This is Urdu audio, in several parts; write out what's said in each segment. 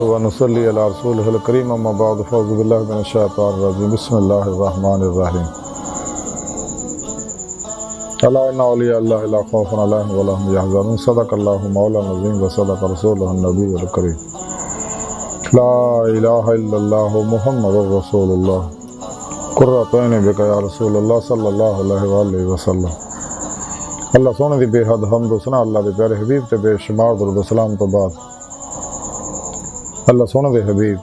ونصلي على رسوله الكريم اما بعد فاعوذ بالله من الشيطان الرجيم بسم الله الرحمن الرحيم الا ان اولیاء اللہ لا خوف علیہم ولا هم يحزنون صدق اللہ مولانا العظیم وصدق رسولہ النبی الکریم لا الہ الا اللہ محمد رسول اللہ قرۃ عین بک یا رسول اللہ صلی اللہ علیہ وآلہ وسلم۔ اللہ سونے دی بے حد حمد و ثنا اللہ دے پیارے حبیب تے بے شمار درود و سلام تو بعد اللہ سونے دے حبیب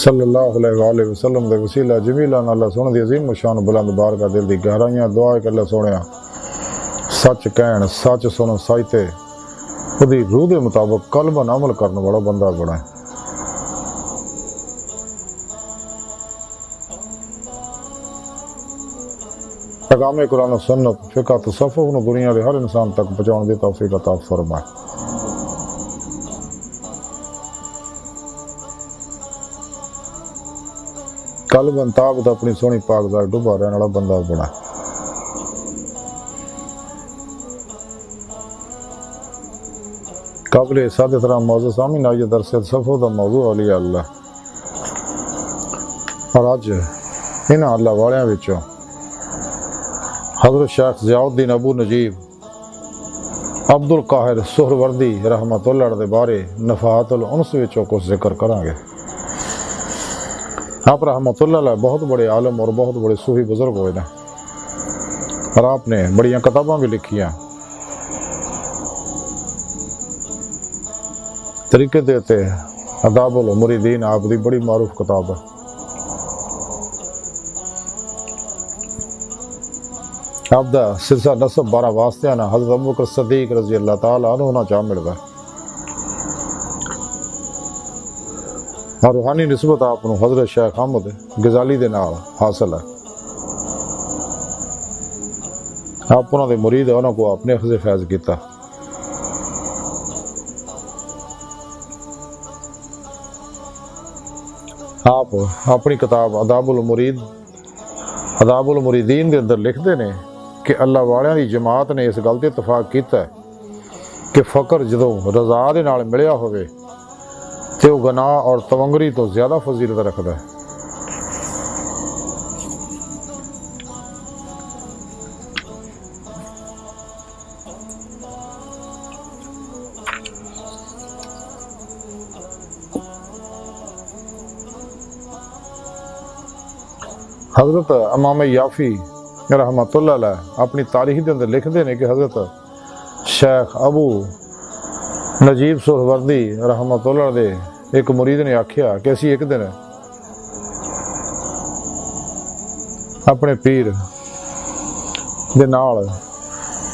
صلی اللہ علیہ وآلہ وسلم دے وسیلہ جمیلہ اللہ سونے دی عظیم و شان بلند بارگاہ دل دی گہرائیاں دعا ہے کہ اللہ سونیا سچ کہن سچ سنو سائتے خودی روح دے مطابق قلباً عمل کرنے والا بندہ بنائے۔ پیغام قرآن و سنت فقہ تصوف نو دنیا دے ہر انسان تک پہنچاؤن دی توفیق عطا فرمائے۔ قلباً تابت اپنی سونی پاک ذات ڈوبا رہنے والا بندہ بنا۔ قابل سادہ طرح موضوع سامنے آئیے درس تصوف دا موضوع اولیاء اللہ، اور آج انہاں اللہ والیاں وچوں حضرت شیخ ضیاء الدین ابو نجیب عبد القاہر سہروردی رحمۃ اللہ دے بارے نفحات الانس وچوں کچھ ذکر کریں گے۔ آپ رحمۃ اللہ علیہ بہت بڑے عالم اور بہت بڑے صوفی بزرگ ہوئے ہیں، اور آپ نے بڑیاں کتاباں بھی لکھی ہیں۔ طریقے دیتے آداب المریدین آپ دی بڑی معروف کتاب ہے۔ آپ دا سلسلہ نسب 12 واسطے نا حضرت ابوبکر صدیق رضی اللہ تعالیٰ عنہ ہونا چاہ مل گا، اور روحانی نسبت آپ کو حضرت شیخ احمد غزالی دے نال حاصل ہے۔ آپ انہوں دے مرید انہوں کو اپنے اخذ فیض کیتا۔ آپ اپنی کتاب آداب المریدین دے اندر لکھتے ہیں کہ اللہ والیاں دی جماعت نے اس گل تے اتفاق کیتا ہے کہ فقر جدوں رضا دے نال ملیا ہوئے تے وہ گناہ اور تونگری تو زیادہ فضیلت رکھتا ہے۔ حضرت امام یافی رحمۃ اللہ علیہ اپنی تاریخ دے اندر لکھتے ہیں کہ حضرت شیخ ابو نجیب سہروردی رحمۃ اللہ دے ایک مرید نے آکھیا کہ اسی ایک دن اپنے پیر دے نال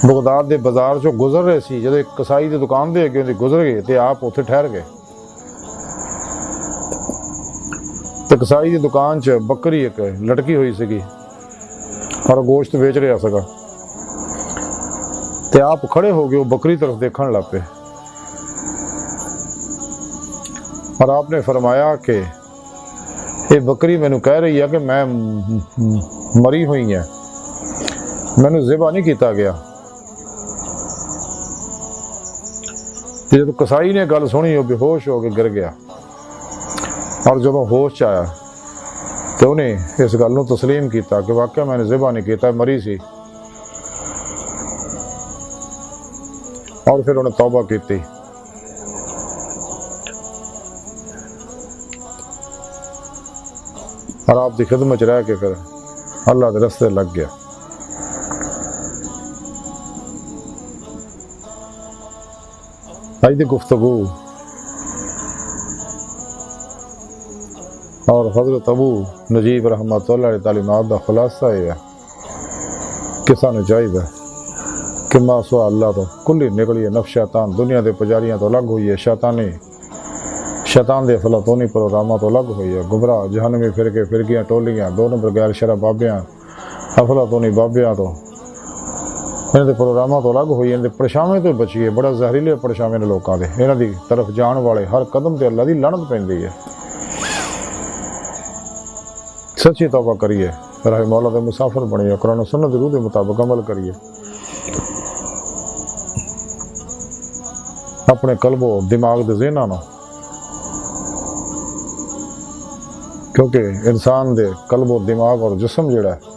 بغداد دے بازار چوں گزر رہے سی، جدو ایک کسائی دی دکان دے اگے گزر گئے تے آپ اتھے ٹھہر گئے۔ تے کسائی دی دکان چ بکری ایک لٹکی ہوئی سگی اور گوشت بیچ رہا سگا، تے آپ کھڑے ہو گئے وہ بکری طرف دیکھن لگ پے، اور آپ نے فرمایا کہ یہ بکری مینوں کہہ رہی ہے کہ میں مری ہوئی ہے، مینوں ذبح نہیں کیتا گیا۔ جب کسائی نے گل سنی وہ بے ہوش ہو کے گر گیا، اور جب ہوش آیا تو انہیں اس گل نو تسلیم کیتا کہ واقعہ میں نے ذبح نہیں کیتا، مری سی، اور پھر انہیں توبہ کیتی۔ اور آپ کی خدمت رہ کے پھر اللہ کے رستے لگ گیا۔ آج دی گفتگو اور حضرت ابو نجیب رحمۃ اللہ علیہ تعلیمات دا خلاصہ یہ ہے کہ سانو چاہیے کہ ما سوا اللہ تو کلی نکلی ہے، نفس شیطان دنیا دے پجاریاں تو الگ ہوئی ہے، شیطان دے افلاطونی پروگرامات تو الگ ہوئی ہے، گمراہ جہنمی فرقے فرقیاں ٹولیاں، دو نمبر غیر شرع بابیاں افلاطونی بابیاں تو انہاں دے پروگرامات تو الگ ہوئی، انہاں دے پرچھاویں تو بچیے، بڑا زہریلے پرچھاویں نے لوکاں دے، انہاں دی طرف جان والے ہر قدم تے اللہ دی لعنت پیندی ہے۔ سچی توبہ کریے، راہ مولا دے مسافر بنیے، قرآن و سنت دی روح دے مطابق عمل کریے۔ اپنے قلب و دماغ دے ذہناں نوں، کیونکہ انسان دے قلب و دماغ اور جسم جڑا ہے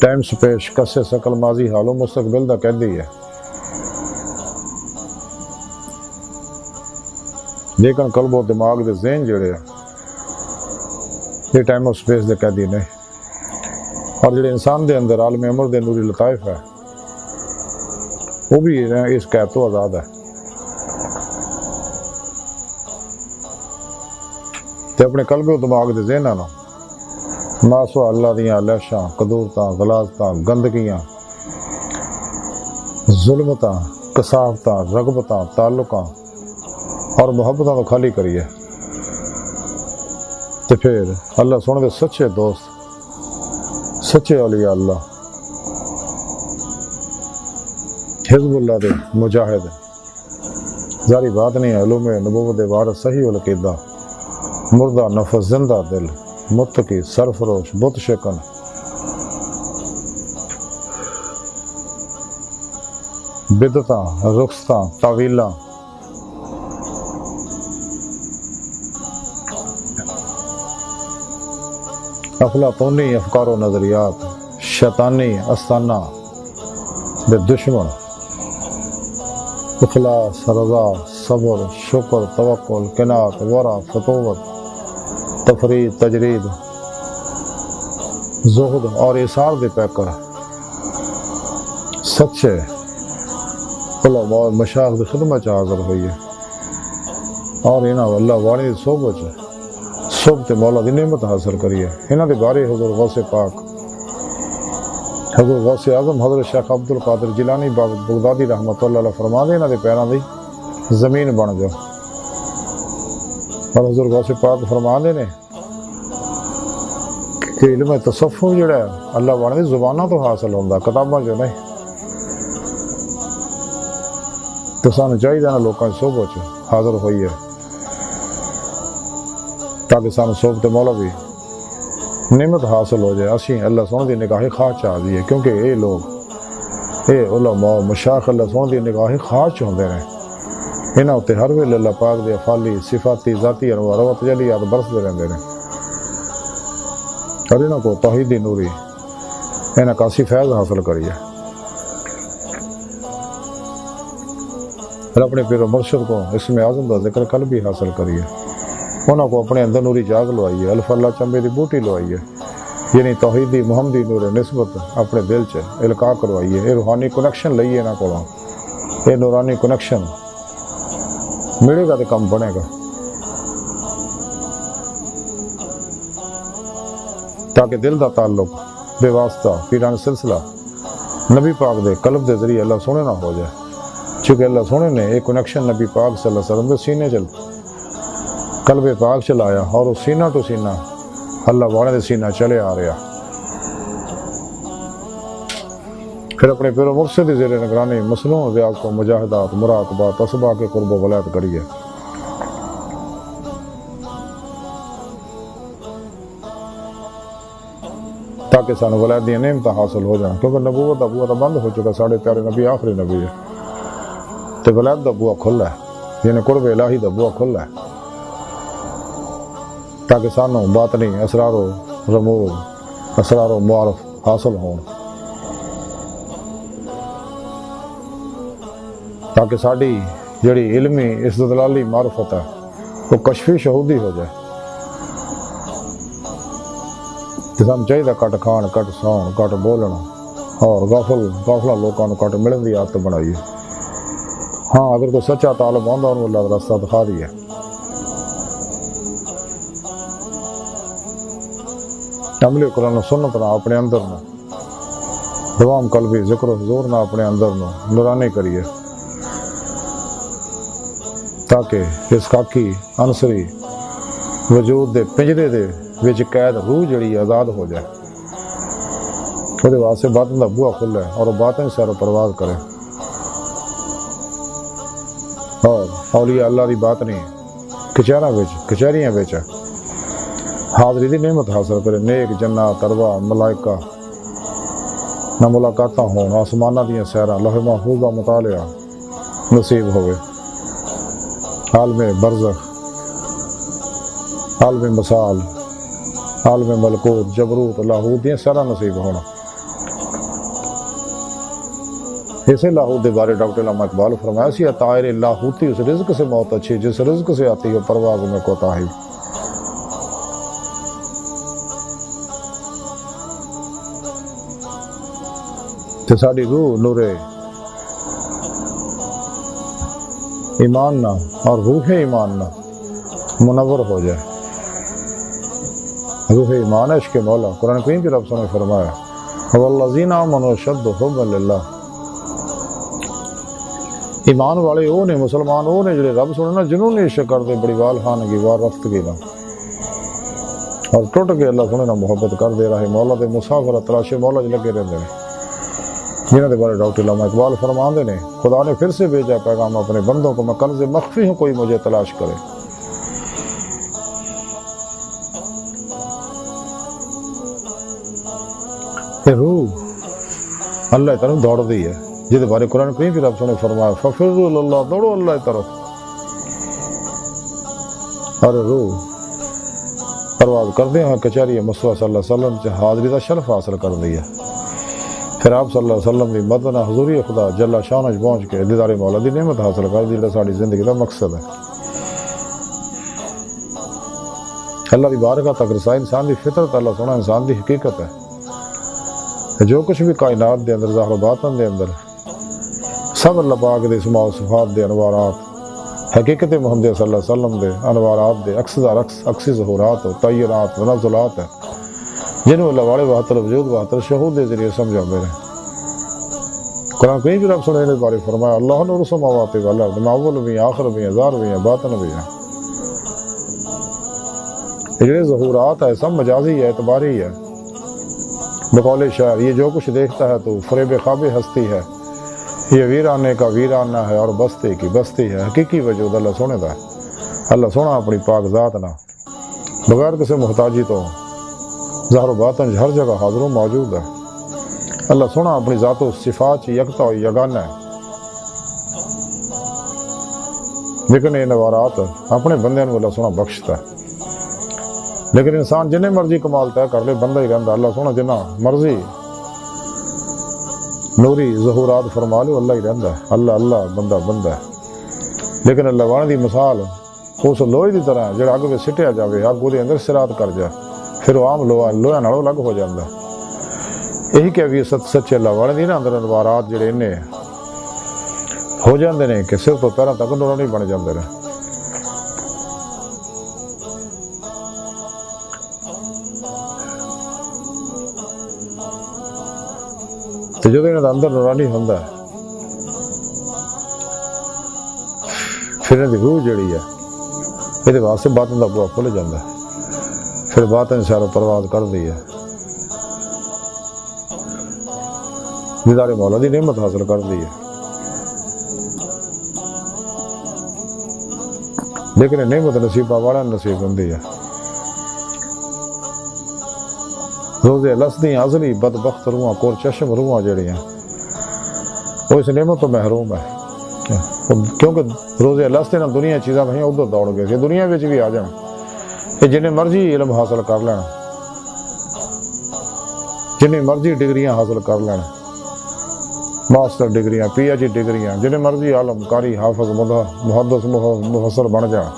ٹائم سپیش کسے سکل ماضی حال و مستقبل دا قیدی ہے، لیکن قلب و دماغ دے ذہن جڑے ہیں یہ ٹائم و سپیس دے قیدی نہیں، اور جڑے انسان دے اندر عالم امر دے نوری لطائف ہے وہ بھی اس قید تو آزاد ہے۔ تے اپنے قلب و دماغ دے ذہناں نوں ناسوا اللہ دیاں لہشاں، قدورتاں، غلاظتاں، گندگیاں، ظلمتاں، کثافتاں، رغبتاں، تعلقاں اور محبتاں تو خالی کریے، تے پھر اللہ سونے دے سچے دوست، سچے اولیاء اللہ، حزب اللہ دے مجاہد، ظاہری بات نہیں ہے، علوم نبوت دے وارث صحیح العقیدہ، مردہ نفس زندہ دل، متقی سرفروش بت شکن، بدعتاں، رخصتاں، تعویلاں، افلاطونی افکار و نظریات، شیطانی استانہ دے دشمن، اخلاص، رضا، صبر، شکر، توکل، قناعت، ورع، فتوت، تفرید، تجرید، زہد اور اثار دے پیکر سچے علماء اور مشائخ دی خدمت حاضر ہوئی ہے، اور انہاں اللہ والی دی صحبت مولا دی نعمت حاصل کری ہے۔ انہاں دے بارے حضور غوث پاک، حضور غوث اعظم حضرت شیخ عبد القادر جیلانی بغدادی رحمۃ اللہ علیہ فرما دے انہاں دے پیراں دی زمین بن جاؤ، اور حضور غوث پاک فرما دے نے کہ علم تصوف جڑا ہے اللہ والی دی زباناں تو حاصل ہوندا، کتاباں جو نہیں۔ تو سانو چاہیے نا لوکاں دی صحبت حاضر ہوئی ہے تاکہ سانو صحبت مولا بھی نعمت حاصل ہو جائے، اسی اللہ سونے دی نگاہ خاص چاہ دیئے، کیونکہ اے لوگ اے علماء مشائخ اللہ سونے دی نگاہ خاص ہوندے رہے، انہاں اتے ہر ویلے اللہ پاک دے افعالی صفاتی ذاتی انوار و تجلیات برسدے رہندے نے، اور انہاں کو توحیدی نوری انہاں کاسی فیض حاصل کریے، اور اپنے پیر و مرشد کو اسم اعظم دا ذکر قلب بھی حاصل کریے، انہاں کو اپنے اندر نوری جاگ لوائیے، الف اللہ چمبے دی بوٹی لوائیے، یعنی توحیدی محمدی نور نسبت اپنے دل چ القاء کروائیے، یہ روحانی کنیکشن لئیے انہاں کو، یہ نورانی کنیکشن ملے گا تو کم بنے گا، تاکہ دل دا تعلق بے واسطہ پیران سلسلہ نبی پاک دے قلب دے ذریعے اللہ سونے نہ ہو جائے، چونکہ اللہ سونے نے ایک کنیکشن نبی پاک صلی اللہ علیہ وسلم دے سینے چل قلب پاک چلایا، اور وہ سینہ تو سینہ اللہ والے دے سینہ چلے آ رہا، پھر اپنے پیر و مرشد دی زیر نگرانی مصنوع ریاض کو مجاہدات، مراقبات، اسباق کے قرب و ولایت کریے، تاکہ سانو ولایت دی نعمت حاصل ہو جائیں، کیونکہ نبوت دا بوا بند ہو چکا، ساڑھے پیارے نبی آخری نبی ہے، تے ولایت دا بوا کھلا ہے، یعنی قرب الہی دا بوا کھلا ہے، تاکہ سانو باطنی اسرار و رموز، اسرار و معارف حاصل ہون، تاکہ ساڑی جڑی علمی استدلالی معرفت ہے وہ کشفی شہودی ہو جائے، کہ سانو چاہیے کٹ کھان، کٹ سون، کٹ بولنا، اور غافلہ لوکاں نو کٹ ملن دی عادت بنائیے، ہاں اگر کوئی سچا طالب آندا انہوں اللہ کا راستہ دکھا دیے، عمل قرآن و سنت نہ اپنے اندر نو دوام قلبی ذکر و حضور نہ اپنے اندر نو نورانی کریے، تاکہ اس کاکی انصری وجود دے پنجرے دے وچ قید روح جڑی آزاد ہو جائے، وہ واسطے باطن دا بوا کھلے اور باطن سیر و پرواز کرے، اور اولیاء اللہ دی بات نہیں کچہریاں وچ حاضری دی نعمت حاصل کرے، نیک جنات، ارواح، ملائکہ، نہ ملاقاتاں ہون، آسماناں دیاں سیراں، لوح محفوظ دا مطالعہ نصیب ہوئے، عالم برزخ، عالم مثال، عالم ملکوت، جبروت، لاہوت دیاں سیراں نصیب ہونا۔ اسے لاہوت دے بارے ڈاکٹر علامہ اقبال فرمایا سی طائر لاہوتی اس رزق سے موت اچھی جس رزق سے آتی ہے پرواز میں کوتاہی۔ تو ساری روح نور ایمان نہ اور روح ایمان نہ منور ہو جائے۔ روح ایمان عشق مولا، قرآن کریم کی رب نے فرمایا والذین آمنوا اشد حبا للہ، ایمان والے وہ نے، مسلمان وہ نے جڑے رب سنے نا جنہوں نے عشق کر دے بڑی وال خانگی وار رفتگی نا، اور ٹوٹ کے اللہ سنے نا محبت کر دے رہے مولا دے مسافر تلاشے مولا جو لگے رہتے ہیں، جنہوں نے بارے ڈاکٹر علامہ اقبال فرماندے نے خدا نے پھر سے بھیجا پیغام اپنے بندوں کو، میں کنز مخفی ہوں کوئی مجھے تلاش کرے۔ کہ روح اللہ تعالیٰ دوڑ دی ہے، جہدے بارے قرآن کریم کی رب نے فرمایا ففروا اللہ، دوڑو اللہ طرف۔ اور روح پرواز کردے ہیں کچہری مصطفیٰ صلی اللہ علیہ وسلم سے حاضری دا شرف حاصل کر دی ہے۔ پھر آپ صلی اللہ علیہ وسلم دی مدنہ حضوری خدا جل شانہ پہنچ کے دیدار مولا دی نعمت حاصل کر دی، جڑا ساری زندگی دا مقصد ہے۔ اللہ دی بارگاہ تک رسائی انسان دی فطرت، اللہ سونا انسان دی حقیقت ہے۔ جو کچھ بھی کائنات دے اندر ظاہر و باطن دے اندر سب اللہ پاک دے اسماء و صفات دے انوارات، حقیقت محمد صلی اللہ علیہ وسلم دے انوارات دے عکسی ظہورات و تعینات و نزلات ہیں، جنہوں اللہ والے وحدت الوجود وحدت الشہود دے ذریعے سمجھا میرے۔ قرآن کریم کی رب سنے بارے فرمایا اللہ نور السماوات والارض، اول بھی آخر بھی ظاہر بھی باطن بھی ہے۔ یہ ظہورات ہے سب مجازی ہے، اعتباری ہے۔ بقول شاعر یہ جو کچھ دیکھتا ہے تو فریب خواب ہستی ہے، یہ ویرانے کا ویرانہ ہے اور بستی کی بستی ہے۔ حقیقی وجود اللہ سونے دا ہے۔ اللہ سونا اپنی پاک ذات نہ بغیر کسی محتاجی تو ظاہر و باطن ہر جگہ حاضر و موجود ہے۔ اللہ سونا اپنی ذات و صفات یکتا و یگانہ ہے، لیکن یہ نوارات اپنے بندے کو اللہ سونا بخشتا ہے۔ لیکن انسان جنہیں مرضی کمال طے کر لے بندہ ہی رہتا، اللہ سونا جنہ مرضی نوری ظہورات فرما لو اللہ ہی رہتا ہے۔ اللہ اللہ بندہ بندہ ہے۔ لیکن اللہ وانے دی مثال اس لوہے دی طرح ہے جڑا اگ میں سٹیا جاوے اگ وہ اندر سرات کر جائے، پھر وہ عام لوہے نالوں الگ ہو جاتا ہے۔ یہی کہ بھی سچے اللہ والے دی نا اندر انوارات جڑے انہیں ہو جاندے نے کہ صرف تو پیروں تک نورانی بن جاندے نے۔ تو جو اندر نورانی ہوندا ہے پھر دی روح جڑی ہے یہ واسطے باطن دا بوا کھل جاتا ہے، پھر باطن سارا پرواز کر دی ہے، دیدار مولا دی نعمت حاصل کر دی ہے۔ لیکن نعمت نصیبہ والا نصیب ہوندی ہے۔ روزے لسدی ازلی بدبخت روحاں کور چشم روحاں جڑی ہیں وہ اس نعمت تو محروم ہے، کیونکہ روزے لسدی نہ دنیا چیزاں نہیں ادھر دوڑ گئے کہ دنیا وچ بھی آ جان، کہ جنہیں مرضی علم حاصل کر لینا، جنہیں مرضی ڈگریاں حاصل کر لینا، ماسٹر ڈگریاں پی ایچ ڈگریاں، جنہیں مرضی عالم قاری حافظ محدث مفسر بن جان،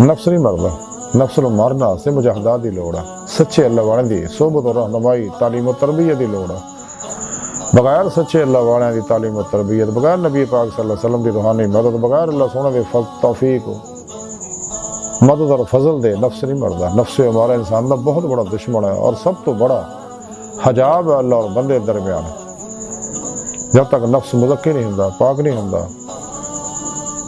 نفس نہیں مردا، نفس نو مارنا سے مجاہدات دی لوڑ ہے، سچے اللہ والے دی صحبت و رہنمائی تعلیم و تربیت دی لوڑ ہے۔ بغیر سچے اللہ والے دی تعلیم و تربیت، بغیر نبی پاک صلی اللہ علیہ وسلم دی روحانی مدد، بغیر اللہ سونے دے توفیق مدد اور فضل دے نفس نہیں مردا۔ نفس ہمارا انسان دا بہت بڑا دشمن ہے اور سب تو بڑا حجاب ہے اللہ اور بندے درمیان۔ جب تک نفس مزکی نہیں ہوندا، پاک نہیں ہوندا،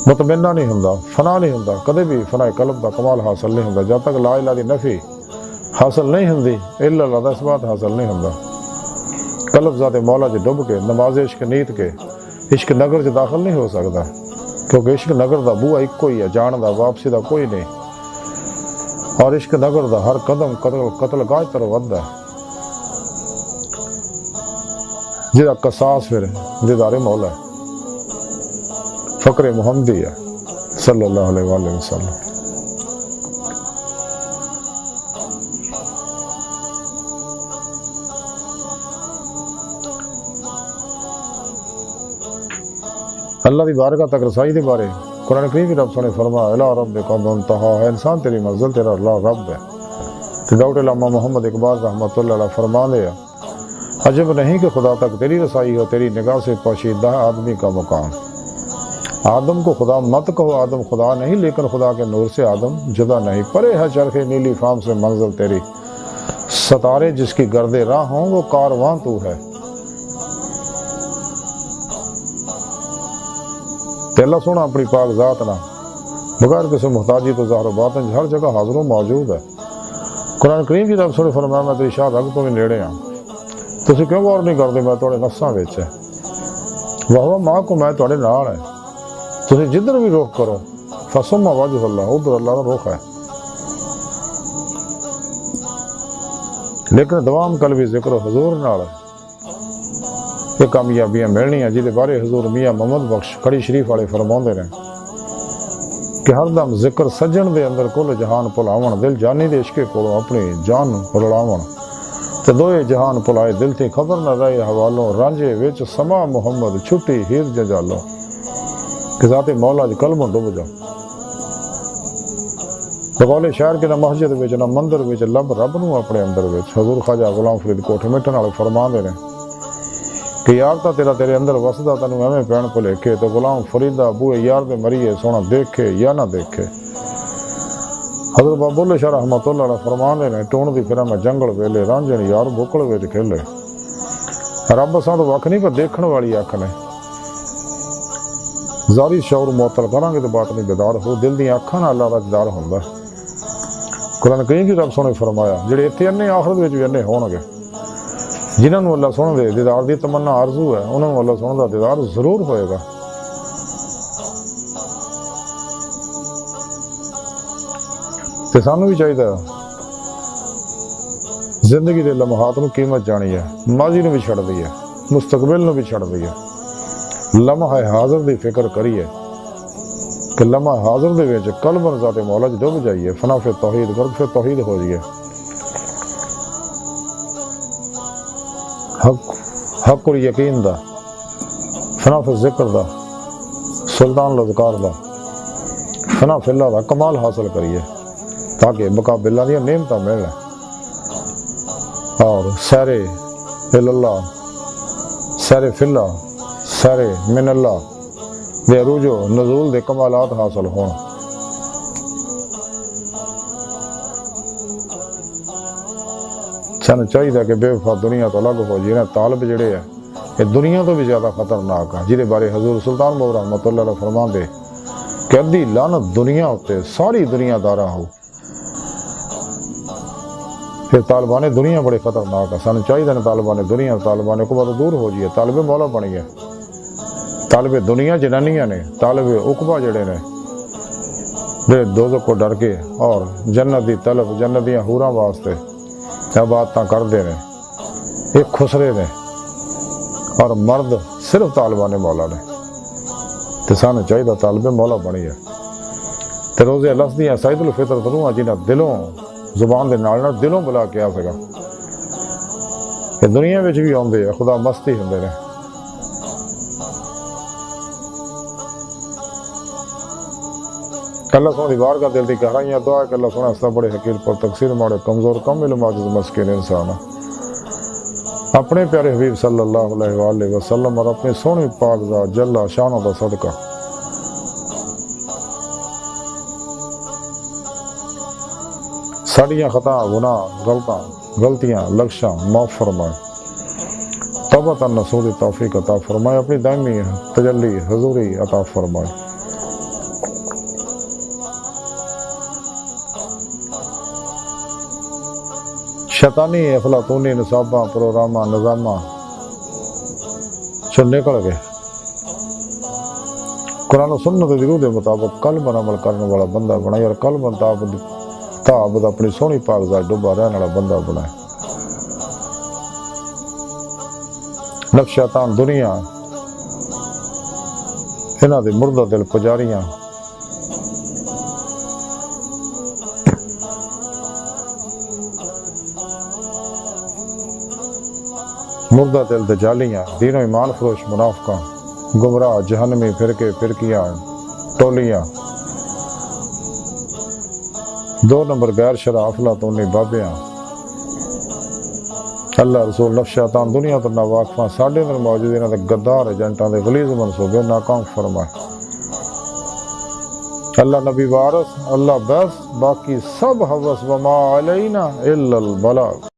مطمئنہ نہیں ہوندا، فنا نہیں ہوندا، کدے بھی فنا قلب دا کمال حاصل نہیں ہوندا۔ جب تک لا الہ دی نفی حاصل نہیں ہوندی، الا اللہ دا اثبات حاصل نہیں ہوندا۔ قلب ذات مولا چ ڈب کے نماز عشق نیت کے عشق نگر چ داخل نہیں ہو سکتا، کیونکہ عشق نگر دا بوا ایک ہی ہے، جان دا واپسی دا کوئی نہیں، اور عشق نگر دا ہر قدم قتل گاہ طرف وددا ہے۔ جہاں قصاص پھر دیدار مولا ہے، فقر محمدی ہے صلی اللہ علیہ وآلہ وسلم۔ اللہ دی بارگاہ تک رسائی دے بارے قرآن کریم کی رب نے فرمایا الی ربک منتہا ہے، انسان تیری منزل تیرا اللہ رب ہے۔ تو ڈاکٹر علامہ محمد اقبال رحمۃ اللہ علیہ فرما دیا عجب نہیں کہ خدا تک تیری رسائی ہو، تیری نگاہ سے پوشیدہ ہے آدمی کا مقام۔ آدم کو خدا مت کہو، آدم خدا نہیں، لیکن خدا کے نور سے آدم جدا نہیں۔ پرے ہے چرخ نیلی فام سے منزل تیری، ستارے جس کی گرد راہ ہوں وہ کارواں تو ہے۔ کہ اللہ سونا اپنی پاک ذات نہ بغیر کسی محتاجی تو ظاہر و باطن ہر جگہ حاضر و موجود ہے۔ قرآن کریم کی رب نے فرمایا میں تیری شاہ رگ تو بھی نیڑے ہاں، تسی کیوں غور نہیں کرتے، میں تھوڑے نفساں وچ ہے، وہو ماں کو میں تھوڑے نال ہے، تسی جدھر بھی رخ کرو فثم وجہ اللہ، ادھر اللہ کا رخ ہے۔ لیکن دوام قلبی ذکر حضور نال یہ کامیابیاں ملنی ہیں، جہدے بارے حضور میاں محمد بخش کڑی شریف والے فرماؤندے نے کہ ہر دم ذکر سجن دے اندر کل جہان پلاون، دل جانی دے عشقے کولوں اپنی جان رلاون، تے دوئے جہان پلائے دل تھی خبر نہ رہے حوالوں، رانجے وچ سما محمد چھٹی ہیر ججالوں، کہ ذات مولا جی قلبوں ڈب جاؤ۔ بقول شہر کے نہ مسجد وچ نہ مندر وچ لب رب نو اپنے اندر وچ۔ حضور خواجہ غلام فرید کوٹھ مٹن والے فرماندے نے کہ یار تا تیرا تیرے اندر وسدا تینوں ایویں پین بھلیکھے، تو غلام فریدہ بوئے یار دے مریے سونا دیکھے یا نہ دیکھے۔ حضرت بابا بلے شاہ رحمۃ اللہ علیہ فرماندے نے ٹون دی پھرا میں جنگل ویلے رانجن یار بکل وچ کھیلے، رب اساں تو وکھ نہیں پر دیکھن والی اکھ نے، ظاہری شعور معطل کریں گے تو باطنی بیدار ہو، دل دی اکھاں نال اللہ دا دیدار ہوندا ہے۔ قرآن کریم کی رب نے فرمایا جڑے اتنے انے آخرت وچ بھی انے ہون گے، جنہوں نے اللہ سونے دے دیدار دی تمنا آرزو ہے، انہوں نے اللہ سونے دا دیدار ضرور ہوئے گا۔ تے سانوں بھی چاہیے زندگی دے لمحات نو قیمت جانی ہے، ماضی نو بھی چھڑ دی ہے، مستقبل نو بھی چھڑ دی ہے، لمحہ حاضر دی فکر کریے کہ لمحہ حاضر دے وچ قلباً ذات مولا جی ڈب جائیے، فنا فی توحید غرق فی توحید ہو جائیے، حق اور یقین دا، فنا فی ذکر دا، سلطان الاذکار دا، فنا فی اللہ دا کمال حاصل کریے تاکہ مقابلہ دیا نعمتاں ملیں، اور سیر اللہ، سیر فی اللہ، سیر من اللہ دے عروج و نزول دے کمالات حاصل ہون۔ سانوں چاہیے کہ بے وفا دنیا تو الگ ہو جائے، طالب جڑے ہیں یہ دنیا تو بھی زیادہ خطرناک ہے، جہدے بارے حضور سلطان بہو رحمۃ اللہ علیہ فرماندے کہ ادھی لعنت دنیا ہوتے ساری دنیا دارا ہو۔ پھر طالبان دنیا بڑے خطرناک ہے، سانوں چاہیے طالبان دنیا طالبان کو بہت دور ہو جائے، طالب مولا بنی ہے، طالب دنیا جنانیاں نے، طالب عقبہ جڑے نے جڑے دوزخ کو ڈر کے اور جنت دی طلب، جنت دیاں حوراں واسطے عبادتاں کردے نے، ایک خسرے نے، اور مرد صرف طالبان مولا نے۔ تے سانوں چاہیے طالب مولا بنی ہے، تے روزے لفظیاں سعید الفطر تروہاں جنہاں دلوں زبان دے نال نال دلوں بلا کے آ سکا کہ دنیا وچ بھی آندے ہیں، خدا مستی ہوندے نے۔ اللہ سونے بار کا دل دی گہرائیاں دعا ہے کہ اللہ سونا استا بڑے حقیر پر تقصیر ماڑے کمزور کم علم عاجز مسکین انسان اپنے پیارے حبیب صلی اللہ علیہ وآلہ وسلم اور اپنے سونے پاک ذات جل شانہ دا صدقہ ساڑیاں خطا گناہ غلطیاں لغشاں معاف فرمائے، توبہ نصوح توفیق عطا فرمائے، اپنی دائمی تجلی حضوری عطا فرمائے۔ شیطانی افلاطونی نصاباں پروگراماں نظاماں چل نکل گئے، قرآن و سنت دی روح دے مطابق قلب عمل کرنے والا بندہ بنائے، اور قلب تابد اپنی سونی پاک ذات ڈبا رہنے والا بندہ بنائے۔ نفس شیطان دنیا انہاں دے مردہ دل پجاریاں مردہ دل دے جالیاں دین و ایمان فروش منافقاں گمراہ جہنمی فرقے فرقیاں ٹولیاں 2 نمبر غیر شرع افلاطونی بابیاں اللہ رسول نفس شیطان دنیا تو نہ واقفاں ساڈے اندر موجود انہاں دے غدار ایجنٹاں دے غلیظ منصوبے ناکام فرمائے اللہ نبی وارث اللہ بس باقی سب حوث وما علینا الا البلاغ